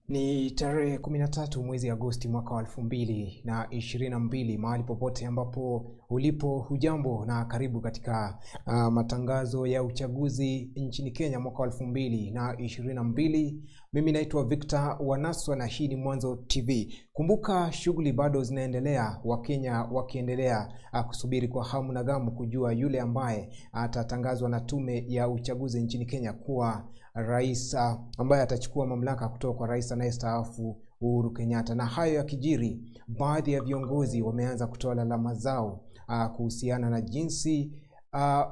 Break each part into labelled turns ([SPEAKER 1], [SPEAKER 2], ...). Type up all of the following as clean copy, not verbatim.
[SPEAKER 1] Ni tarehe 13 mwezi Agosti mwaka wa 2022. Mahali popote ambapo ulipo, hujambo na karibu katika matangazo ya uchaguzi nchini Kenya mwaka wa 2022. Mimi naitwa Victor Wanaswa na hii ni Mwanzo TV. Kumbuka shughuli bado zinaendelea, Wakenya wakiendelea kusubiri kwa hamu na gamu kujua yule ambaye atatangazwa na tume ya uchaguzi nchini Kenya kuwa rais ambaye atachukua mamlaka kutoka kwa rais anayestaafu Uhuru Kenyatta. Na hayo yakijiri, baadhi ya viongozi wameanza kutoa lalama zao kuhusiana na jinsi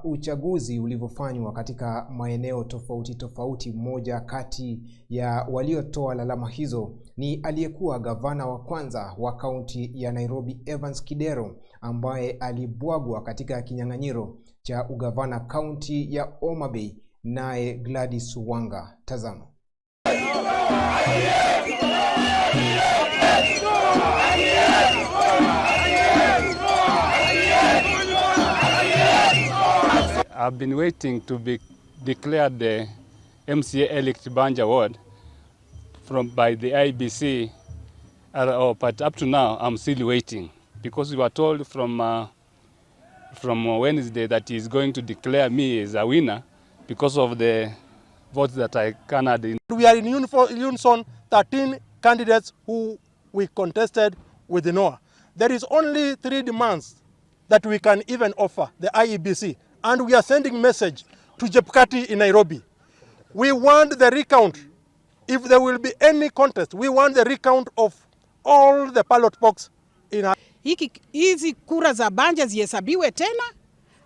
[SPEAKER 1] uchaguzi ulivyofanywa katika maeneo tofauti tofauti. Mmoja kati ya waliotoa lalama hizo ni aliyekuwa gavana wa kwanza wa kaunti ya Nairobi, Evans Kidero, ambaye alibwagwa katika kinyang'anyiro cha ugavana kaunti ya Homa Bay naye Gladys Wanga. Tazama.
[SPEAKER 2] I've been waiting to be declared the MCA elect Banja ward by the IBC, but up to now I'm still waiting because we were told from Wednesday that he's going to declare me as a winner because of the votes that I garnered in.
[SPEAKER 3] We are in unison, 13 candidates who we contested with the NOA. There is only 3 demands that we can even offer the IEBC, and we are sending message to Jepkati in Nairobi. We want the recount. If there will be any contest, we want the recount of all the ballot box in our...
[SPEAKER 4] Hizi kura za Banja zihesabiwe tena,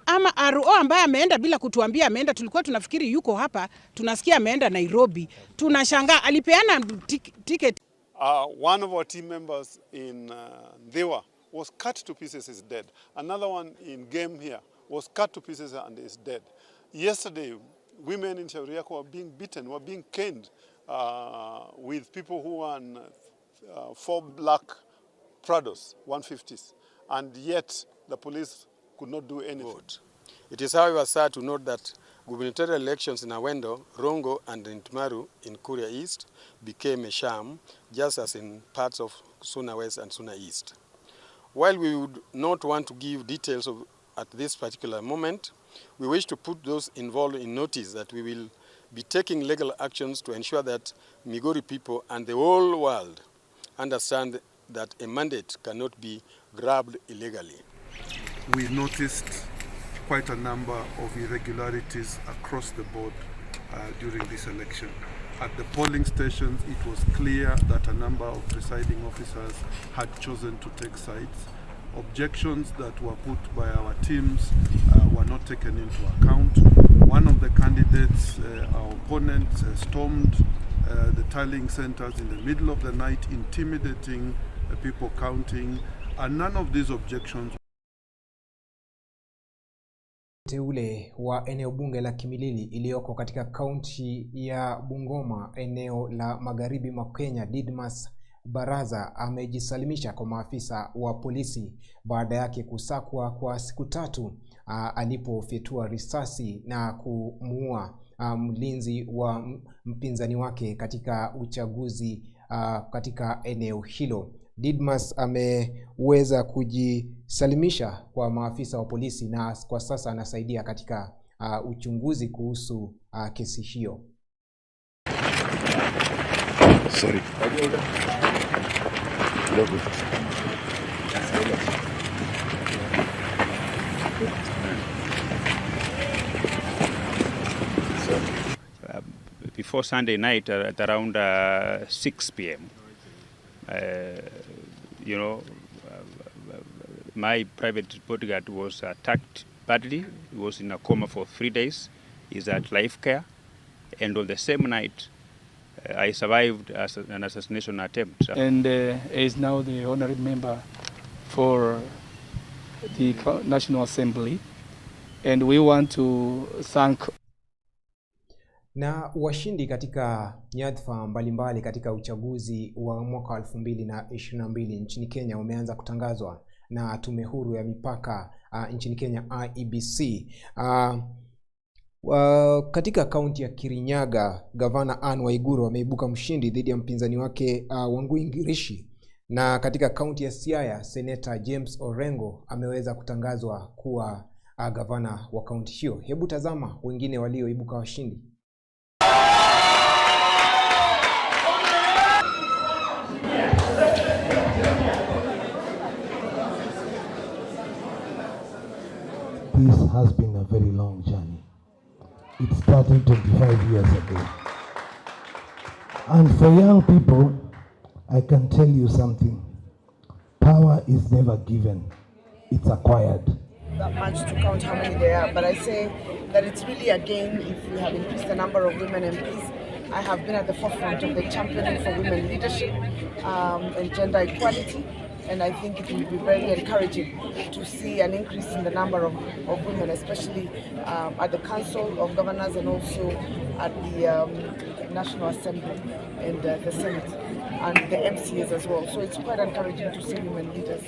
[SPEAKER 4] ama RO ambaye ameenda bila kutuambia ameenda, tulikuwa tunafikiri yuko hapa, tunasikia ameenda Nairobi. Tunashangaa alipeana ticket.
[SPEAKER 5] One of our team members in Dewa was cut to pieces, is dead. Another one in Game here was cut to pieces and is dead. Yesterday, women in Shauriako were being beaten, were being caned with people who were on 4 black Prados, 150s, and yet the police could not do anything.
[SPEAKER 6] It is however sad to note that gubernatorial elections in Awendo, Rongo and in Tumaru in Kuria East became a sham, just as in parts of Suna West and Suna East. While we would not want to give details at this particular moment, we wish to put those involved in notice that we will be taking legal actions to ensure that Migori people and the whole world understand that a mandate cannot be grabbed illegally.
[SPEAKER 7] We noticed quite a number of irregularities across the board during this election. At the polling stations, it was clear that a number of presiding officers had chosen to take sides. Objections that were put by our teams were not taken into account. One of the candidates, our opponent, stormed the tallying centers in the middle of the night, intimidating people counting, and none of these objections.
[SPEAKER 1] Teule wa eneo bunge la Kimilili iliyoko katika kaunti ya Bungoma, eneo la magharibi mwa Kenya, Didmas Baraza amejisalimisha kwa maafisa wa polisi baada yake kusakwa kwa siku 3 alipofyatua risasi na kumuua mlinzi wa mpinzani wake katika uchaguzi katika eneo hilo. Didmas ameweza kujisalimisha kwa maafisa wa polisi na kwa sasa anasaidia katika uchunguzi kuhusu kesi hiyo.
[SPEAKER 8] Sorry.
[SPEAKER 9] Before Sunday night at around 6 p.m. My private bodyguard was attacked badly. He was in a coma for 3 days. He's at life care. And on the same night, I survived an assassination attempt.
[SPEAKER 10] And is now the honorary member for the National Assembly. And we want to thank...
[SPEAKER 1] Na washindi katika nyadhifa mbalimbali katika uchaguzi wa mwaka 2022 nchini Kenya wameanza kutangazwa na tume huru ya mipaka nchini Kenya IEBC. Katika kaunti ya Kirinyaga, gavana Anne Waiguru ameibuka mshindi dhidi ya mpinzani wake Wangui Ngirishi. Na katika kaunti ya Siaya, Seneta James Orengo ameweza kutangazwa kuwa gavana wa kaunti hiyo. Hebu tazama wengine walioibuka washindi.
[SPEAKER 8] This has been a very long journey. It started 25 years ago. And for young people, I can tell you something. Power is never given, it's acquired.
[SPEAKER 11] That much to count how many there are, but I say that it's really a gain if we have increased the number of women MPs. I have been at the forefront of the championing for women leadership and gender equality, and I think it will be very encouraging to see an increase in the number of women, especially at the Council of Governors and also at the National Assembly and the Senate and the MCAs as well. So it's quite encouraging to see women leaders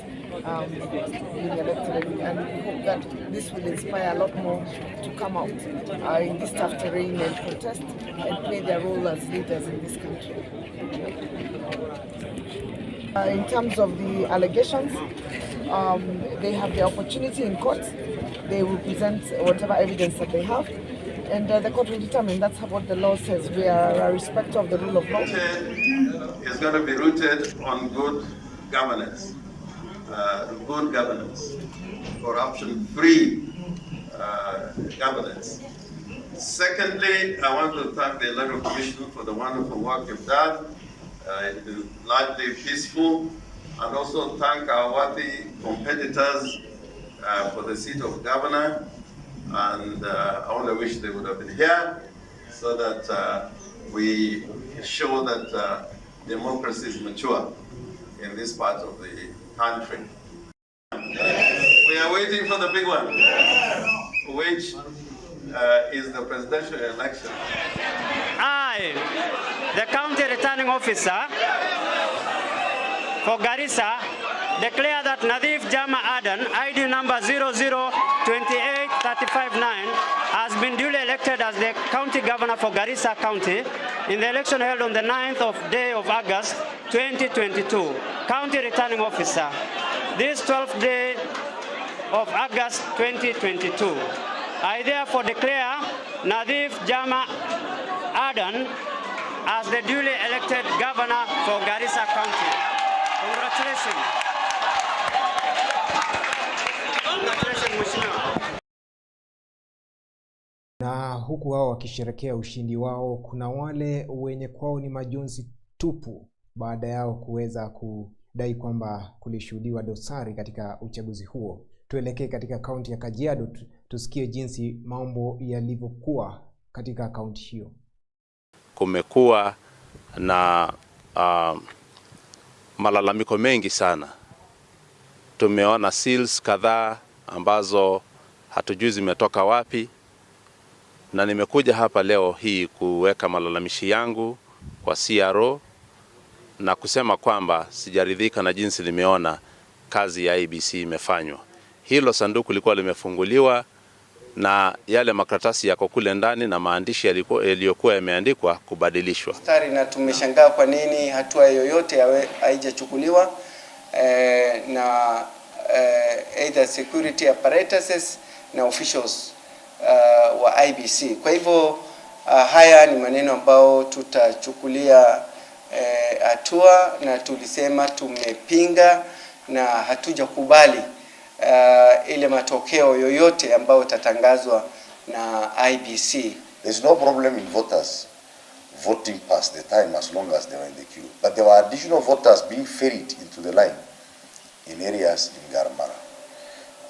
[SPEAKER 11] being elected, and we hope that this will inspire a lot more to come out in this tough terrain and contest and play their role as leaders in this country. In terms of the allegations, they have the opportunity in court. They will present whatever evidence that they have, and the court will determine. That's what the law says. We are a respecter of the rule of law.
[SPEAKER 12] It's going to be rooted on good governance, corruption-free governance. Secondly, I want to thank the Electoral Commission for the wonderful work you've done. It's been largely peaceful, and also thank our worthy competitors for the seat of governor, and I want to wish they would have been here so that we show that democracy is mature in this part of the country. We are waiting for the big one, which is the presidential election.
[SPEAKER 13] I, the county returning officer for Garissa, declare that Nadif Jama Adan, ID number 0028359, has been duly elected as the county governor for Garissa County in the election held on the 9th day of August 2022. County returning officer, this 12th day of August 2022. I therefore declare Nadif Jama Adan as the duly elected governor for Garissa County. Congratulations.
[SPEAKER 1] Na huku wao wakisherekea ushindi wao, kuna wale wenye kwao ni majonzi tupu baada yao kuweza kudai kwamba kulishuhudiwa dosari katika uchaguzi huo. Tuelekee katika kaunti ya Kajiado tusikie jinsi mambo yalivyokuwa katika kaunti hiyo.
[SPEAKER 14] Kumekuwa na malalamiko mengi sana. Tumeona seals kadhaa ambazo hatujui zimetoka wapi, na nimekuja hapa leo hii kuweka malalamishi yangu kwa CRO na kusema kwamba sijaridhika na jinsi nimeona kazi ya IEBC imefanywa. Hilo sanduku lilikuwa limefunguliwa na yale makaratasi yako kule ndani na maandishi yaliyokuwa yameandikwa kubadilishwa.
[SPEAKER 15] Na tumeshangaa kwa nini hatua yoyote haijachukuliwa na either security apparatuses na officials wa IEBC. Kwa hivyo haya ni maneno ambayo tutachukulia hatua, na tulisema tumepinga na hatujakubali ile matokeo yoyote ambayo tatangazwa na IEBC.
[SPEAKER 16] There's no problem in voters voting past the time as long as they were in the queue. But there were additional voters being ferried into the line in areas in Garmara.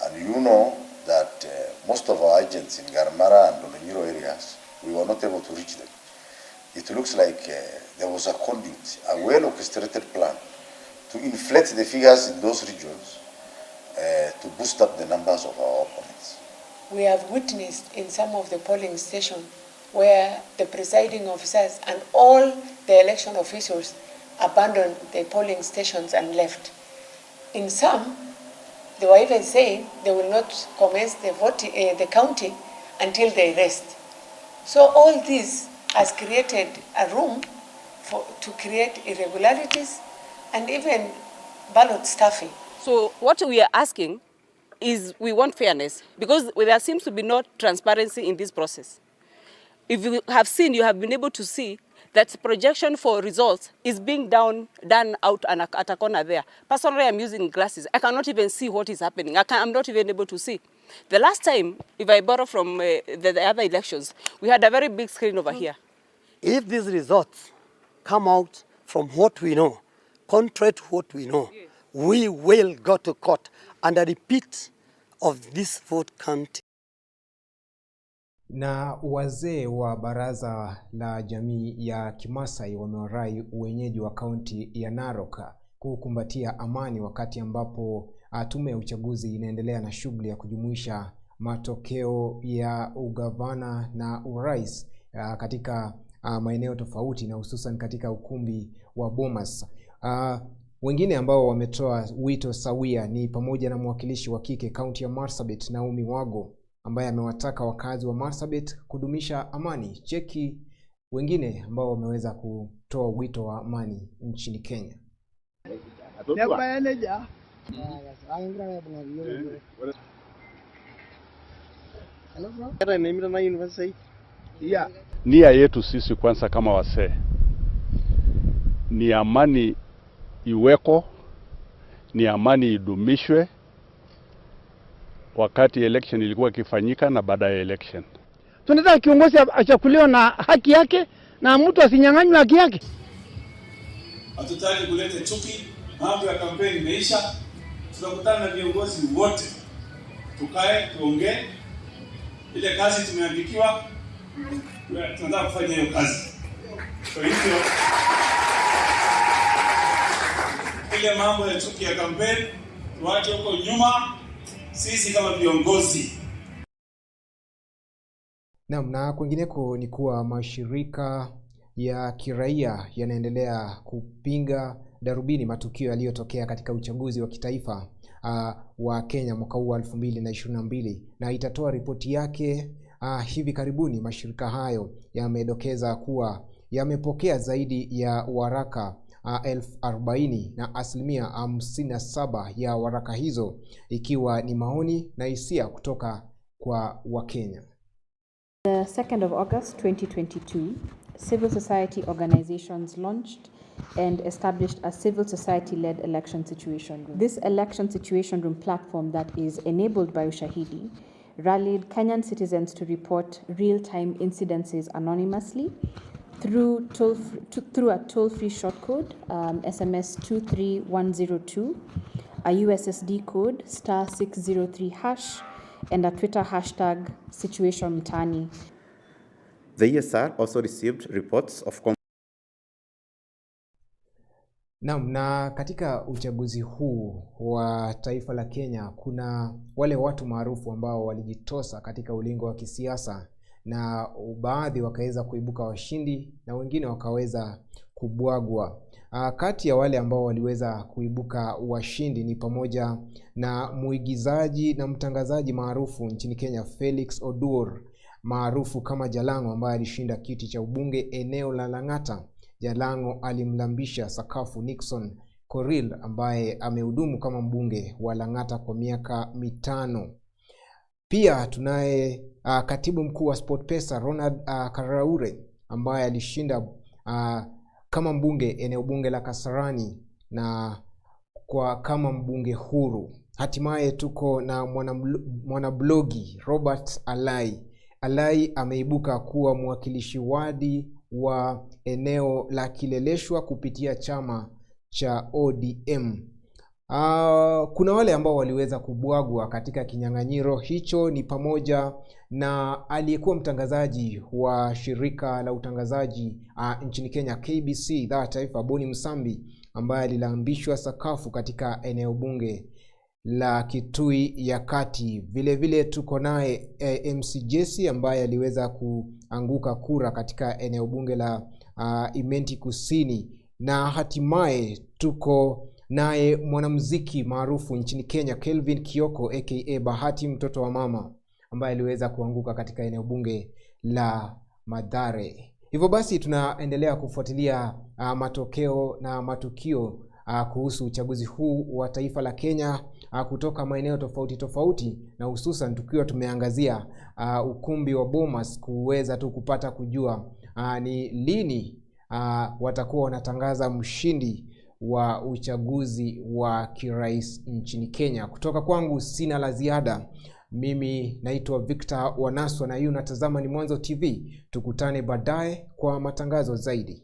[SPEAKER 16] And you know that most of our agents in Garmara and Olonyiro areas, we were not able to reach them. It looks like there was a conduit, a well-orchestrated plan to inflate the figures in those regions to boost up the numbers of our opponents.
[SPEAKER 17] We have witnessed in some of the polling stations where the presiding officers and all the election officials abandoned the polling stations and left. In some, they were even saying they will not commence the counting until they rest. So all this has created a room to create irregularities and even ballot stuffing.
[SPEAKER 18] So what we are asking is we want fairness, because there seems to be no transparency in this process. If you have seen, you have been able to see that projection for results is being done out at a corner there. Personally, I'm using glasses. I cannot even see what is happening. I'm not even able to see. The last time, if I borrow from the other elections, we had a very big screen over here.
[SPEAKER 19] If these results come out from what we know, contrary to what we know, yes, we will go to court and a repeat of this vote counting.
[SPEAKER 1] Na wazee wa baraza la jamii ya Kimasai wamewarai wenyeji wa kaunti ya Narok kukumbatia amani wakati ambapo tume ya uchaguzi inaendelea na shughuli ya kujumuisha matokeo ya ugavana na urais katika maeneo tofauti na hususan katika ukumbi wa Bomas. Wengine ambao wametoa wito sawia ni pamoja na mwakilishi wa kike kaunti ya Marsabit Naomi Wago, ambaye amewataka wakazi wa Marsabit kudumisha amani. Cheki wengine ambao wameweza kutoa wito wa amani nchini Kenya.
[SPEAKER 2] Nia yetu sisi kwanza kama wasee ni amani iweko, ni amani idumishwe wakati election ilikuwa ikifanyika na baada ya election.
[SPEAKER 20] Tunataka kiongozi achakuliwe na haki yake na mtu asinyang'anywe haki yake.
[SPEAKER 21] Hatutaki kuleta chuki, mambo ya kampeni imeisha. Tutakutana na viongozi wote, tukae tuongee ile kazi tumeandikiwa, tunataka kufanya hiyo kazi. Kwa hivyo ile mambo ya chuki ya kampeni tuache huko nyuma, sisi kama viongozi.
[SPEAKER 1] Na kwingineko ni kuwa mashirika ya kiraia yanaendelea kupinga darubini matukio yaliyotokea katika uchaguzi wa kitaifa wa Kenya mwaka huu 2022, na itatoa ripoti yake hivi karibuni. Mashirika hayo yamedokeza kuwa yamepokea zaidi ya waraka 40,000 na 57% ya waraka hizo ikiwa ni maoni na hisia kutoka kwa Wakenya.
[SPEAKER 22] The 2nd of August 2022, civil society organizations launched and established a civil society-led election situation room. This election situation room platform that is enabled by Ushahidi rallied Kenyan citizens to report real-time incidences anonymously through a toll-free short code, SMS 23102, a USSD code *603# and a Twitter hashtag Situation Mtani.
[SPEAKER 23] The ESR also received reports of
[SPEAKER 1] na katika uchaguzi huu wa taifa la Kenya kuna wale watu maarufu ambao walijitosa katika ulingo wa kisiasa, na baadhi wakaweza kuibuka washindi na wengine wakaweza kubwagwa. Kati ya wale ambao waliweza kuibuka washindi ni pamoja na muigizaji na mtangazaji maarufu nchini Kenya Felix Oduor, maarufu kama Jalango, ambaye alishinda kiti cha ubunge eneo la Lang'ata. Jalango alimlambisha sakafu Nixon Koril ambaye amehudumu kama mbunge wa Lang'ata kwa miaka 5. Pia tunaye katibu mkuu wa SportPesa Ronald Karaure ambaye alishinda kama mbunge eneo bunge la Kasarani na kama mbunge huru. Hatimaye tuko na mwanablogi Robert Alai. Alai ameibuka kuwa mwakilishi wadi wa eneo la Kileleshwa kupitia chama cha ODM. Kuna wale ambao waliweza kubwagwa katika kinyang'anyiro hicho ni pamoja na aliyekuwa mtangazaji wa shirika la utangazaji nchini Kenya KBC idhaa taifa Boni Msambi, ambaye alilambishwa sakafu katika eneo bunge la Kitui ya Kati. Vile vile tuko naye MC Jesse ambaye aliweza kuanguka kura katika eneo bunge la Imenti Kusini, na hatimaye tuko naye mwanamuziki maarufu nchini Kenya Kelvin Kioko aka Bahati mtoto wa mama, ambaye aliweza kuanguka katika eneo bunge la Mathare. Hivyo basi tunaendelea kufuatilia matokeo na matukio kuhusu uchaguzi huu wa taifa la Kenya kutoka maeneo tofauti tofauti, na hususan tukiwa tumeangazia ukumbi wa Bomas kuweza tu kupata kujua ni lini watakuwa wanatangaza mshindi wa uchaguzi wa kirais nchini Kenya. Kutoka kwangu sina la ziada. Mimi naitwa Victor Wanaswa na hii unatazama Ni Mwanzo TV. Tukutane baadaye kwa matangazo zaidi.